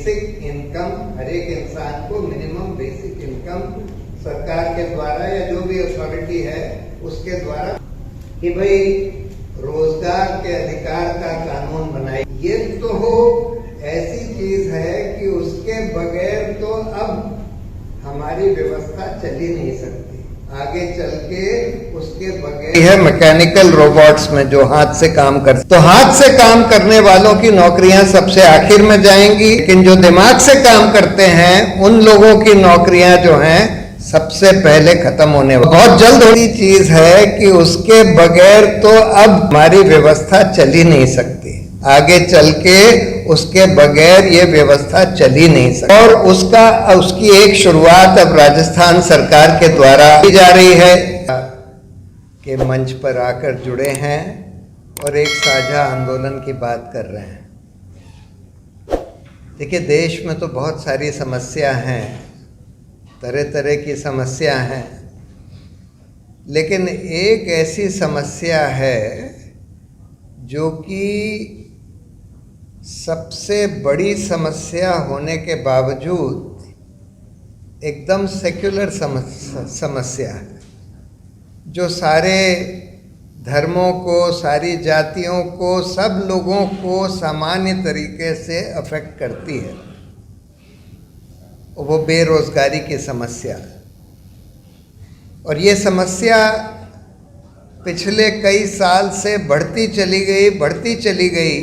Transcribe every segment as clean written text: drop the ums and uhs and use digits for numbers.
Basic income हर एक इंसान को मिनिमम बेसिक इनकम सरकार के द्वारा या जो भी अथॉरिटी है उसके द्वारा कि भाई रोजगार के अधिकार का कानून बनाए। ये तो ऐसी चीज है कि उसके बगैर तो अब हमारी व्यवस्था चल ही नहीं सकती। आगे चल के उसके बगैर है मैकेनिकल रोबोट्स में जो हाथ से काम करते, तो हाथ से काम करने वालों की नौकरियां सबसे आखिर में जाएंगी, लेकिन जो दिमाग से काम करते हैं उन लोगों की नौकरियां जो हैं सबसे पहले खत्म होने वाली। बहुत जल्द होती चीज है कि उसके बगैर तो अब हमारी व्यवस्था चल ही नहीं सकती। आगे चल के उसके बगैर ये व्यवस्था चल ही नहीं सकती। और उसकी एक शुरुआत अब राजस्थान सरकार के द्वारा की जा रही है के मंच पर आकर जुड़े हैं और एक साझा आंदोलन की बात कर रहे हैं। देखिए, देश में तो बहुत सारी समस्या हैं, तरह तरह की समस्या हैं, लेकिन एक ऐसी समस्या है जो कि सबसे बड़ी समस्या होने के बावजूद एकदम सेक्युलर समस्या है, जो सारे धर्मों को, सारी जातियों को, सब लोगों को सामान्य तरीके से अफेक्ट करती है। वो बेरोजगारी की समस्या। और ये समस्या पिछले कई साल से बढ़ती चली गई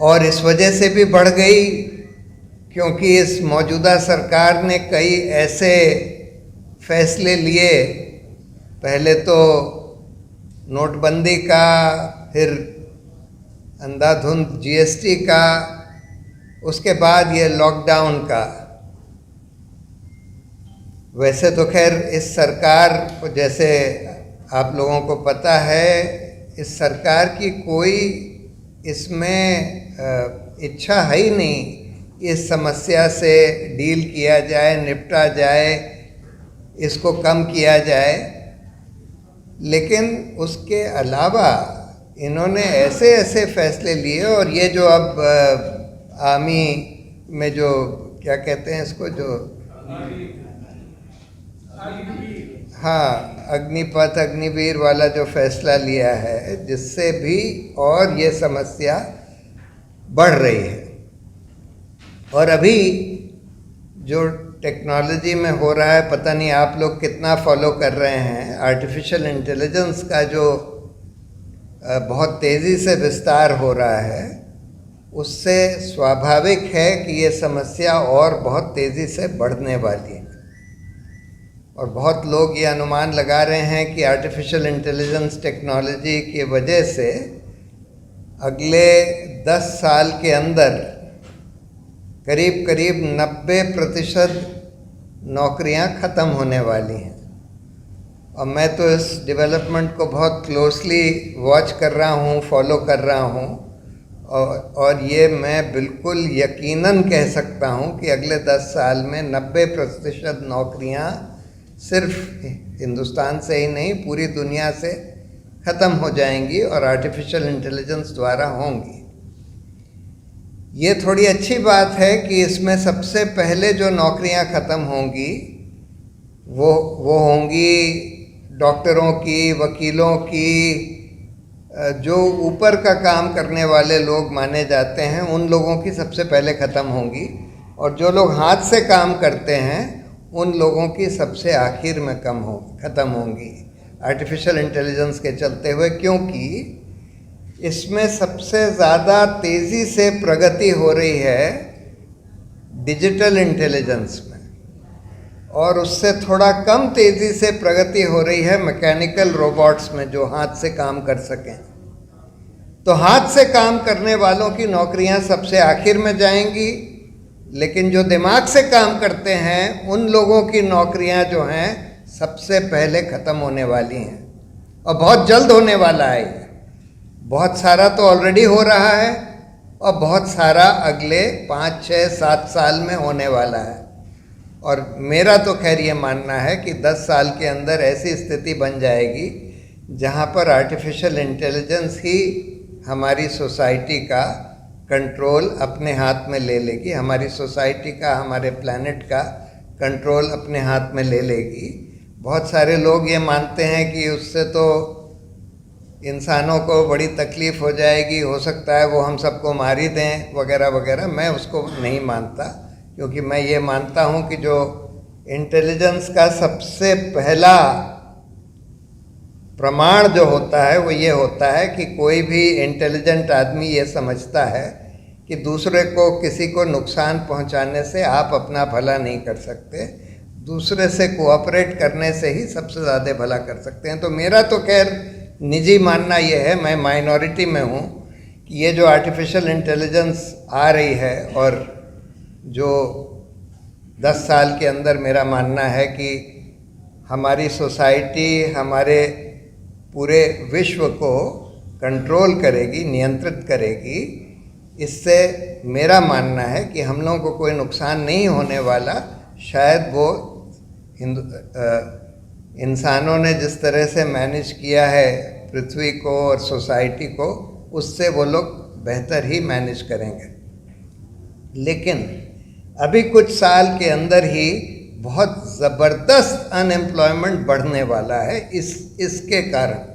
और इस वजह से भी बढ़ गई क्योंकि इस मौजूदा सरकार ने कई ऐसे फैसले लिए। पहले तो नोटबंदी का, फिर अंधाधुंध जीएसटी का, उसके बाद ये लॉकडाउन का। वैसे तो खैर इस सरकार को, जैसे आप लोगों को पता है, इस सरकार की कोई इसमें इच्छा है ही नहीं इस समस्या से डील किया जाए, निपटा जाए, इसको कम किया जाए। लेकिन उसके अलावा इन्होंने ऐसे ऐसे फैसले लिए, और ये जो अब आर्मी में जो क्या कहते हैं इसको, जो हाँ, अग्निपथ, अग्निवीर वाला जो फैसला लिया है, जिससे भी और ये समस्या बढ़ रही है। और अभी जो टेक्नोलॉजी में हो रहा है, पता नहीं आप लोग कितना फॉलो कर रहे हैं, आर्टिफिशियल इंटेलिजेंस का जो बहुत तेज़ी से विस्तार हो रहा है, उससे स्वाभाविक है कि ये समस्या और बहुत तेज़ी से बढ़ने वाली है। और बहुत लोग ये अनुमान लगा रहे हैं कि आर्टिफिशियल इंटेलिजेंस टेक्नोलॉजी की वजह से अगले 10 साल के अंदर करीब करीब 90% नौकरियां ख़त्म होने वाली हैं। और मैं तो इस डेवलपमेंट को बहुत क्लोजली वॉच कर रहा हूँ, फॉलो कर रहा हूँ, और ये मैं बिल्कुल यकीनन कह सकता हूँ कि अगले 10 साल में 90% नौकरियाँ सिर्फ हिंदुस्तान से ही नहीं, पूरी दुनिया से ख़त्म हो जाएंगी और आर्टिफिशियल इंटेलिजेंस द्वारा होंगी। ये थोड़ी अच्छी बात है कि इसमें सबसे पहले जो नौकरियां ख़त्म होंगी वो होंगी डॉक्टरों की, वकीलों की, जो ऊपर का काम करने वाले लोग माने जाते हैं, उन लोगों की सबसे पहले ख़त्म होंगी। और जो लोग हाथ से काम करते हैं उन लोगों की सबसे आखिर में ख़त्म होंगी आर्टिफिशियल इंटेलिजेंस के चलते हुए, क्योंकि इसमें सबसे ज़्यादा तेज़ी से प्रगति हो रही है डिजिटल इंटेलिजेंस में, और उससे थोड़ा कम तेज़ी से प्रगति हो रही है मैकेनिकल रोबोट्स में, जो हाथ से काम कर सकें। तो हाथ से काम करने वालों की नौकरियां सबसे आखिर में जाएंगी, लेकिन जो दिमाग से काम करते हैं उन लोगों की नौकरियां जो हैं सबसे पहले ख़त्म होने वाली हैं। और बहुत जल्द होने वाला है। बहुत सारा तो ऑलरेडी हो रहा है और बहुत सारा अगले 5, 6, 7 साल में होने वाला है। और मेरा तो खैर ये मानना है कि 10 साल के अंदर ऐसी स्थिति बन जाएगी जहाँ पर आर्टिफिशियल इंटेलिजेंस ही हमारी सोसाइटी का कंट्रोल अपने हाथ में ले लेगी, हमारी सोसाइटी का, हमारे प्लैनेट का कंट्रोल अपने हाथ में ले लेगी। बहुत सारे लोग ये मानते हैं कि उससे तो इंसानों को बड़ी तकलीफ़ हो जाएगी, हो सकता है वो हम सबको मार ही दें वगैरह वगैरह। मैं उसको नहीं मानता, क्योंकि मैं ये मानता हूँ कि जो इंटेलिजेंस का सबसे पहला प्रमाण जो होता है वो ये होता है कि कोई भी इंटेलिजेंट आदमी ये समझता है कि दूसरे को, किसी को नुकसान पहुंचाने से आप अपना भला नहीं कर सकते, दूसरे से कोऑपरेट करने से ही सबसे ज़्यादा भला कर सकते हैं। तो मेरा तो खैर निजी मानना ये है, मैं माइनॉरिटी में हूँ, कि ये जो आर्टिफिशियल इंटेलिजेंस आ रही है और जो 10 साल के अंदर मेरा मानना है कि हमारी सोसाइटी, हमारे पूरे विश्व को कंट्रोल करेगी, नियंत्रित करेगी, इससे मेरा मानना है कि हम लोगों को कोई नुकसान नहीं होने वाला। शायद वो इंसानों ने जिस तरह से मैनेज किया है पृथ्वी को और सोसाइटी को, उससे वो लोग बेहतर ही मैनेज करेंगे। लेकिन अभी कुछ साल के अंदर ही बहुत ज़बरदस्त अनएम्प्लॉयमेंट बढ़ने वाला है इसके कारण।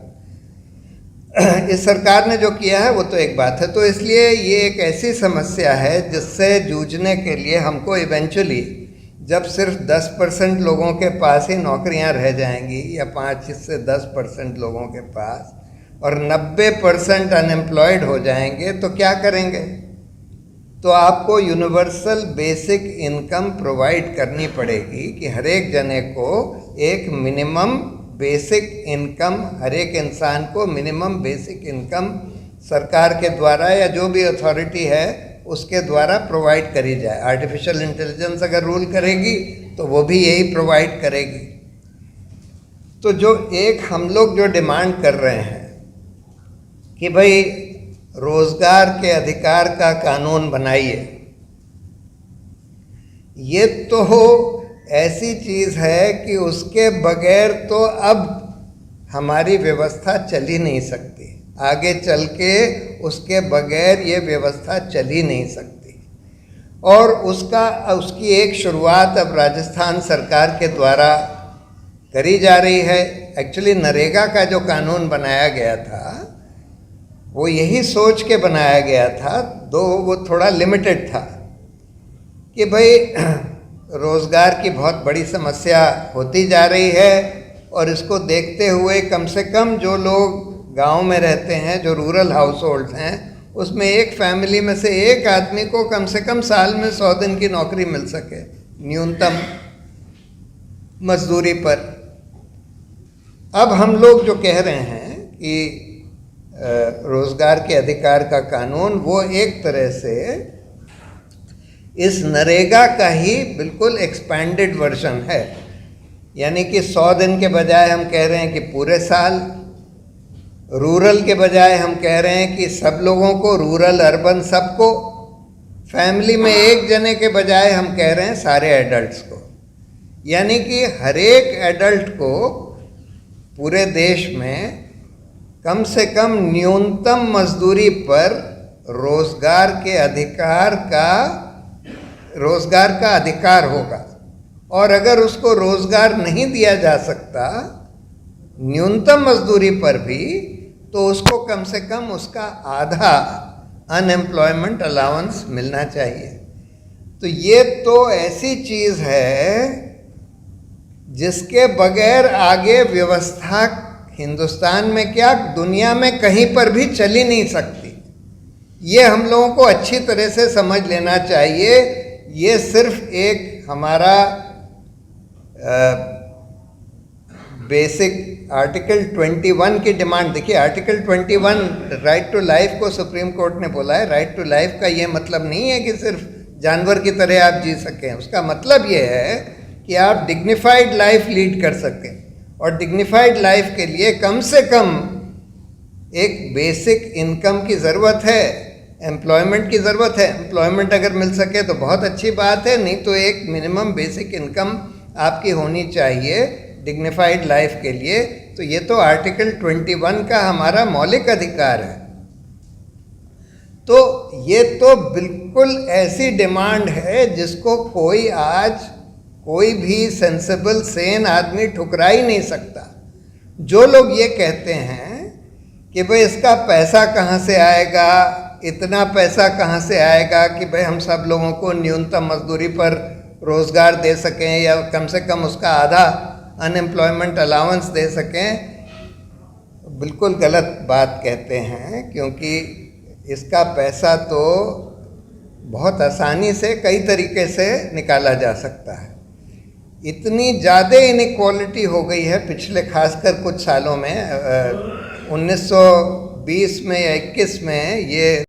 इस सरकार ने जो किया है वो तो एक बात है, तो इसलिए ये एक ऐसी समस्या है जिससे जूझने के लिए हमको इवेंचुअली, जब सिर्फ 10% लोगों के पास ही नौकरियां रह जाएंगी, या 5 से 10% लोगों के पास, और 90% अनएम्प्लॉयड हो जाएंगे, तो क्या करेंगे? तो आपको यूनिवर्सल बेसिक इनकम प्रोवाइड करनी पड़ेगी कि हर एक जने को एक मिनिमम बेसिक इनकम, हर एक इंसान को मिनिमम बेसिक इनकम सरकार के द्वारा या जो भी अथॉरिटी है उसके द्वारा प्रोवाइड करी जाए। आर्टिफिशियल इंटेलिजेंस अगर रूल करेगी तो वो भी यही प्रोवाइड करेगी। तो जो एक हम लोग जो डिमांड कर रहे हैं कि भाई रोजगार के अधिकार का कानून बनाइए, ये तो ऐसी चीज़ है कि उसके बगैर तो अब हमारी व्यवस्था चल ही नहीं सकती, आगे चल के उसके बगैर ये व्यवस्था चल ही नहीं सकती। और उसकी एक शुरुआत अब राजस्थान सरकार के द्वारा करी जा रही है। एक्चुअली नरेगा का जो कानून बनाया गया था वो यही सोच के बनाया गया था, दो वो थोड़ा लिमिटेड था कि भाई रोज़गार की बहुत बड़ी समस्या होती जा रही है, और इसको देखते हुए कम से कम जो लोग गांव में रहते हैं, जो रूरल हाउस होल्ड हैं, उसमें एक फैमिली में से एक आदमी को कम से कम साल में 100 दिन की नौकरी मिल सके न्यूनतम मजदूरी पर। अब हम लोग जो कह रहे हैं कि रोज़गार के अधिकार का कानून, वो एक तरह से इस नरेगा का ही बिल्कुल एक्सपैंडेड वर्जन है। यानी कि 100 दिन के बजाय हम कह रहे हैं कि पूरे साल, रूरल के बजाय हम कह रहे हैं कि सब लोगों को, रूरल अर्बन सबको, फैमिली में एक जने के बजाय हम कह रहे हैं सारे एडल्ट्स को। यानी कि हर एक एडल्ट को पूरे देश में कम से कम न्यूनतम मजदूरी पर रोजगार का अधिकार होगा। और अगर उसको रोजगार नहीं दिया जा सकता न्यूनतम मजदूरी पर भी, तो उसको कम से कम उसका आधा अनएम्प्लॉयमेंट अलाउंस मिलना चाहिए। तो ये तो ऐसी चीज़ है जिसके बगैर आगे व्यवस्था हिंदुस्तान में क्या, दुनिया में कहीं पर भी चल ही नहीं सकती। ये हम लोगों को अच्छी तरह से समझ लेना चाहिए। ये सिर्फ एक हमारा बेसिक आर्टिकल 21 की डिमांड। देखिए, आर्टिकल 21 राइट टू लाइफ को सुप्रीम कोर्ट ने बोला है। राइट टू लाइफ का ये मतलब नहीं है कि सिर्फ जानवर की तरह आप जी सकें। उसका मतलब ये है कि आप डिग्निफाइड लाइफ लीड कर सकें, और डिग्निफाइड लाइफ के लिए कम से कम एक बेसिक इनकम की ज़रूरत है, एम्प्लॉयमेंट की ज़रूरत है। एम्प्लॉयमेंट अगर मिल सके तो बहुत अच्छी बात है, नहीं तो एक मिनिमम बेसिक इनकम आपकी होनी चाहिए डिग्निफाइड लाइफ के लिए। तो ये तो आर्टिकल 21 का हमारा मौलिक अधिकार है। तो ये तो बिल्कुल ऐसी डिमांड है जिसको कोई आज कोई भी सेंसिबल सेन आदमी ठुकरा ही नहीं सकता। जो लोग ये कहते हैं कि भाई इसका पैसा कहाँ से आएगा, इतना पैसा कहाँ से आएगा कि भाई हम सब लोगों को न्यूनतम मजदूरी पर रोज़गार दे सकें या कम से कम उसका आधा अनएम्प्लॉयमेंट अलाउंस दे सकें, बिल्कुल गलत बात कहते हैं। क्योंकि इसका पैसा तो बहुत आसानी से कई तरीके से निकाला जा सकता है। इतनी ज़्यादा इनइक्वालिटी हो गई है पिछले खासकर कुछ सालों में, 1920 में या 21 में ये